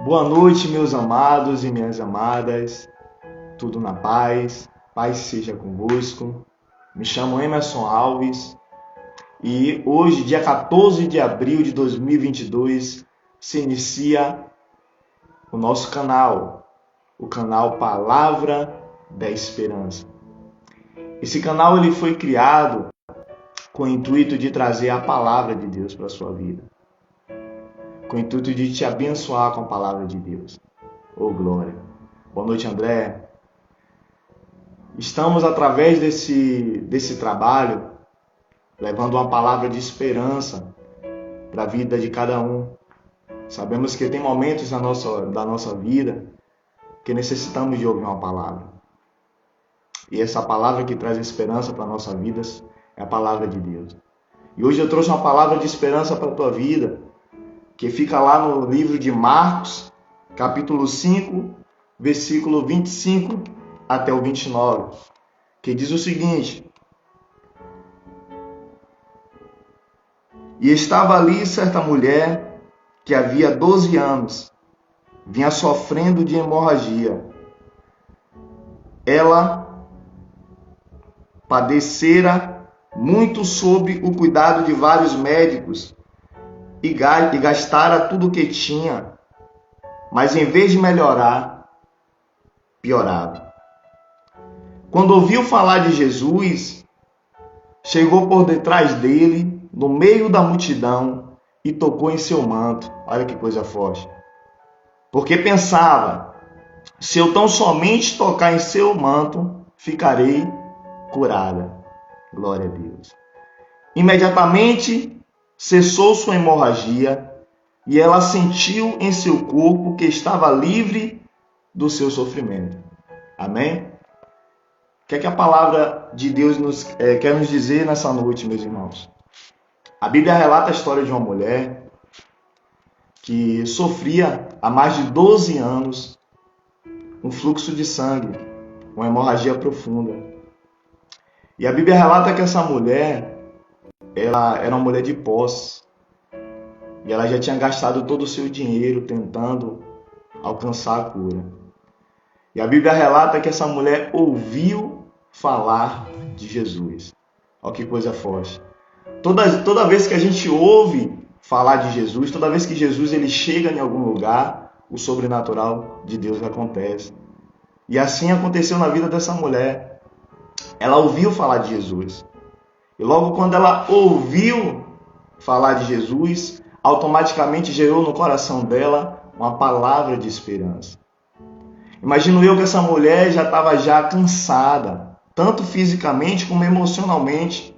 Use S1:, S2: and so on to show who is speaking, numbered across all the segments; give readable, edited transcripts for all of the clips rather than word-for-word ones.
S1: Boa noite, meus amados e minhas amadas. Tudo na paz. Paz seja convosco. Me chamo Emerson Alves e hoje, dia 14 de abril de 2022, se inicia o nosso canal, o canal Palavra da Esperança. Esse canal ele foi criado com o intuito de trazer a palavra de Deus para a sua vida, com o intuito de te abençoar com a palavra de Deus. Oh, glória! Boa noite, André. Estamos, através desse trabalho, levando uma palavra de esperança para a vida de cada um. Sabemos que tem momentos da nossa vida que necessitamos de ouvir uma palavra. E essa palavra que traz esperança para a nossa vida é a palavra de Deus. E hoje eu trouxe uma palavra de esperança para a tua vida, que fica lá no livro de Marcos, capítulo 5, versículo 25 até o 29, que diz o seguinte: E estava ali certa mulher que havia 12 anos, vinha sofrendo de hemorragia. Ela padecera muito sob o cuidado de vários médicos e gastara tudo o que tinha, mas em vez de melhorar, piorava. Quando ouviu falar de Jesus, chegou por detrás dele, no meio da multidão, e tocou em seu manto. Olha que coisa forte. Porque pensava, se eu tão somente tocar em seu manto, ficarei curada. Glória a Deus. Imediatamente cessou sua hemorragia e ela sentiu em seu corpo que estava livre do seu sofrimento. Amém? O que é que a palavra de Deus quer nos dizer nessa noite, meus irmãos? A Bíblia relata a história de uma mulher que sofria há mais de 12 anos um fluxo de sangue, uma hemorragia profunda. E a Bíblia relata que essa mulher, ela era uma mulher de posse. E ela já tinha gastado todo o seu dinheiro tentando alcançar a cura. E a Bíblia relata que essa mulher ouviu falar de Jesus. Olha que coisa forte. Toda vez que a gente ouve falar de Jesus, toda vez que Jesus ele chega em algum lugar, o sobrenatural de Deus acontece. E assim aconteceu na vida dessa mulher. Ela ouviu falar de Jesus. E logo quando ela ouviu falar de Jesus, automaticamente gerou no coração dela uma palavra de esperança. Imagino eu que essa mulher já estava cansada, tanto fisicamente como emocionalmente,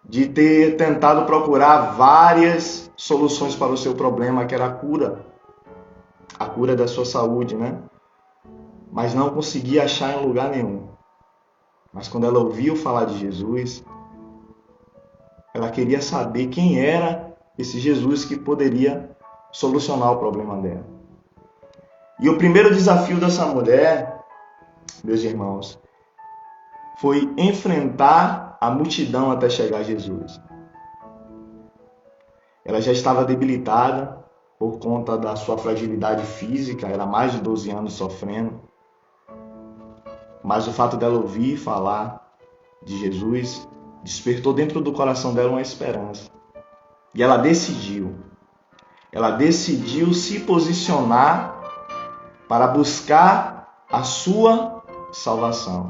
S1: de ter tentado procurar várias soluções para o seu problema, que era a cura da sua saúde, né? Mas não conseguia achar em lugar nenhum. Mas quando ela ouviu falar de Jesus, ela queria saber quem era esse Jesus que poderia solucionar o problema dela. E o primeiro desafio dessa mulher, meus irmãos, foi enfrentar a multidão até chegar a Jesus. Ela já estava debilitada por conta da sua fragilidade física, era mais de 12 anos sofrendo. Mas o fato dela ouvir falar de Jesus despertou dentro do coração dela uma esperança. E ela decidiu se posicionar para buscar a sua salvação.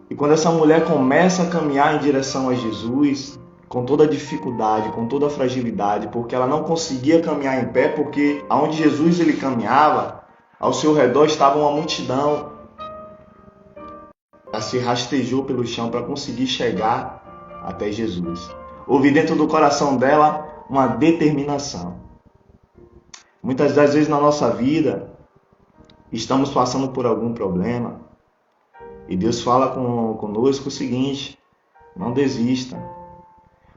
S1: E quando essa mulher começa a caminhar em direção a Jesus, com toda a dificuldade, com toda a fragilidade, porque ela não conseguia caminhar em pé, porque aonde Jesus ele caminhava, ao seu redor estava uma multidão. Ela se rastejou pelo chão para conseguir chegar até Jesus. Houve dentro do coração dela uma determinação. Muitas das vezes na nossa vida, estamos passando por algum problema e Deus fala conosco o seguinte: não desista.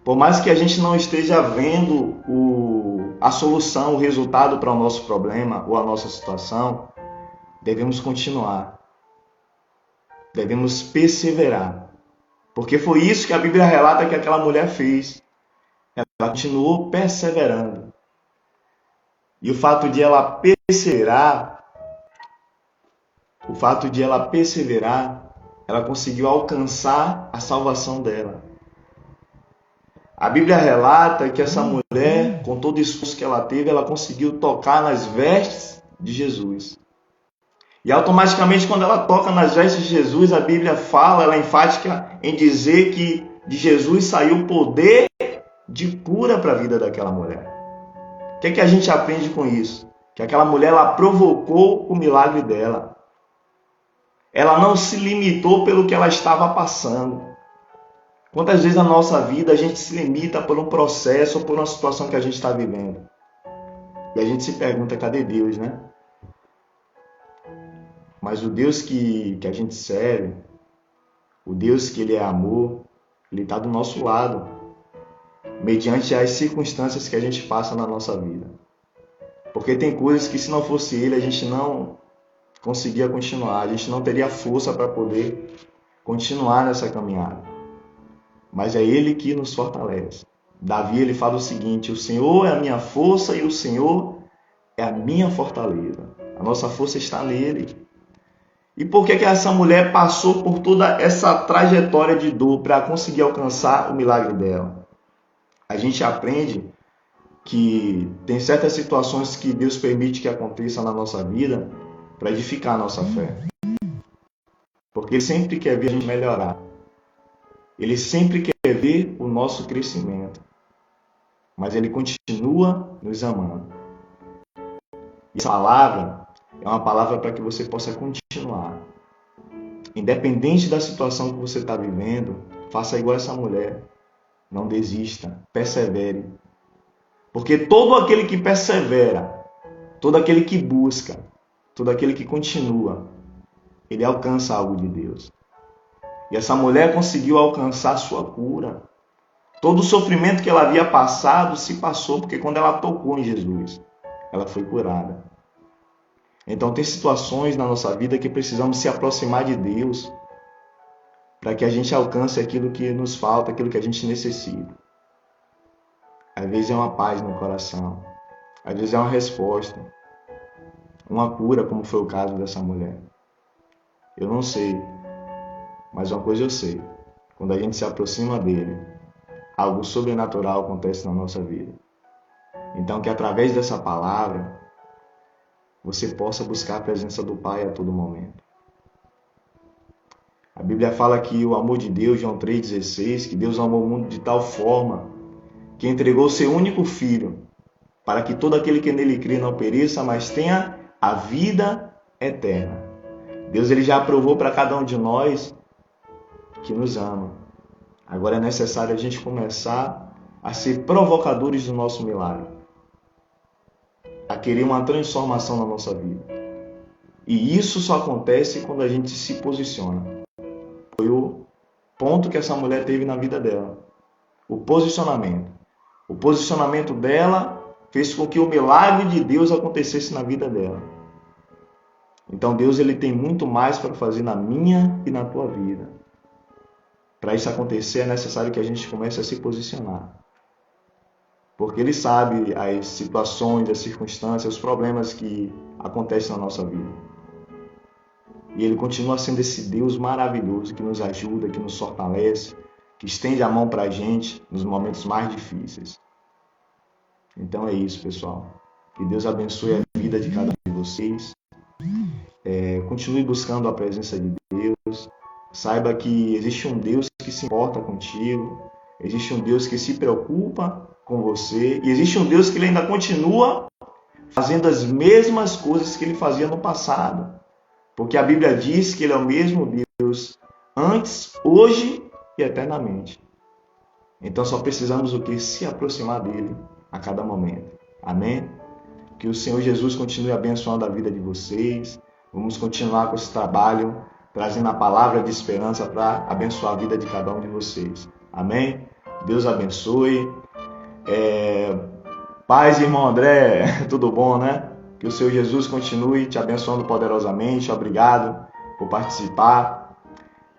S1: Por mais que a gente não esteja vendo a solução, o resultado para o nosso problema ou a nossa situação, devemos continuar. Devemos perseverar. Porque foi isso que a Bíblia relata que aquela mulher fez. ela continuou perseverando. E o fato de ela perseverar, ela conseguiu alcançar a salvação dela. A Bíblia relata que essa mulher, com todo o esforço que ela teve, ela conseguiu tocar nas vestes de Jesus. E automaticamente, quando ela toca nas vestes de Jesus, a Bíblia fala, ela é enfática em dizer que de Jesus saiu o poder de cura para a vida daquela mulher. O que é que a gente aprende com isso? Que aquela mulher, ela provocou o milagre dela. Ela não se limitou pelo que ela estava passando. Quantas vezes na nossa vida a gente se limita por um processo ou por uma situação que a gente está vivendo? E a gente se pergunta, cadê Deus, né? Mas o Deus que a gente serve, o Deus que Ele é amor, Ele está do nosso lado, mediante as circunstâncias que a gente passa na nossa vida. Porque tem coisas que se não fosse Ele, a gente não conseguia continuar, a gente não teria força para poder continuar nessa caminhada. Mas é Ele que nos fortalece. Davi, ele fala o seguinte: o Senhor é a minha força e o Senhor é a minha fortaleza. A nossa força está nele. E por que essa mulher passou por toda essa trajetória de dor para conseguir alcançar o milagre dela? A gente aprende que tem certas situações que Deus permite que aconteçam na nossa vida para edificar a nossa fé. Porque Ele sempre quer ver a gente melhorar. Ele sempre quer ver o nosso crescimento. Mas Ele continua nos amando. E essa palavra é uma palavra para que você possa continuar. Independente da situação que você está vivendo, faça igual essa mulher. Não desista, persevere. Porque todo aquele que persevera, todo aquele que busca, todo aquele que continua, ele alcança algo de Deus. E essa mulher conseguiu alcançar a sua cura. Todo o sofrimento que ela havia passado se passou, porque quando ela tocou em Jesus, ela foi curada. Então tem situações na nossa vida que precisamos se aproximar de Deus para que a gente alcance aquilo que nos falta, aquilo que a gente necessita. Às vezes é uma paz no coração, às vezes é uma resposta, uma cura, como foi o caso dessa mulher. Eu não sei, mas uma coisa eu sei: quando a gente se aproxima dele, algo sobrenatural acontece na nossa vida. Então que através dessa palavra você possa buscar a presença do Pai a todo momento. A Bíblia fala que o amor de Deus, João 3,16, que Deus amou o mundo de tal forma que entregou seu único Filho, para que todo aquele que nele crê não pereça, mas tenha a vida eterna. Deus ele já aprovou para cada um de nós que nos ama. Agora é necessário a gente começar a ser provocadores do nosso milagre, a querer uma transformação na nossa vida. E isso só acontece quando a gente se posiciona. Foi o ponto que essa mulher teve na vida dela. O posicionamento. O posicionamento dela fez com que o milagre de Deus acontecesse na vida dela. Então Deus ele tem muito mais para fazer na minha e na tua vida. Para isso acontecer é necessário que a gente comece a se posicionar. Porque Ele sabe as situações, as circunstâncias, os problemas que acontecem na nossa vida. E Ele continua sendo esse Deus maravilhoso que nos ajuda, que nos fortalece, que estende a mão para a gente nos momentos mais difíceis. Então é isso, pessoal. Que Deus abençoe a vida de cada um de vocês. Continue buscando a presença de Deus. Saiba que existe um Deus que se importa contigo. Existe um Deus que se preocupa com você. E existe um Deus que ele ainda continua fazendo as mesmas coisas que ele fazia no passado. Porque a Bíblia diz que ele é o mesmo Deus antes, hoje e eternamente. Então só precisamos o que? Se aproximar dele a cada momento. Amém? Que o Senhor Jesus continue abençoando a vida de vocês. Vamos continuar com esse trabalho, trazendo a palavra de esperança para abençoar a vida de cada um de vocês. Amém? Deus abençoe. Paz, irmão André, tudo bom, né? Que o Senhor Jesus continue te abençoando poderosamente. Obrigado por participar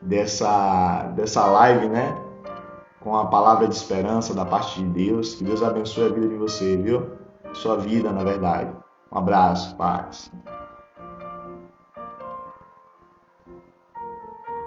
S1: dessa live, né? com a palavra de esperança da parte de Deus. Que Deus abençoe a vida de você, viu? Sua vida, na verdade. Um abraço, paz.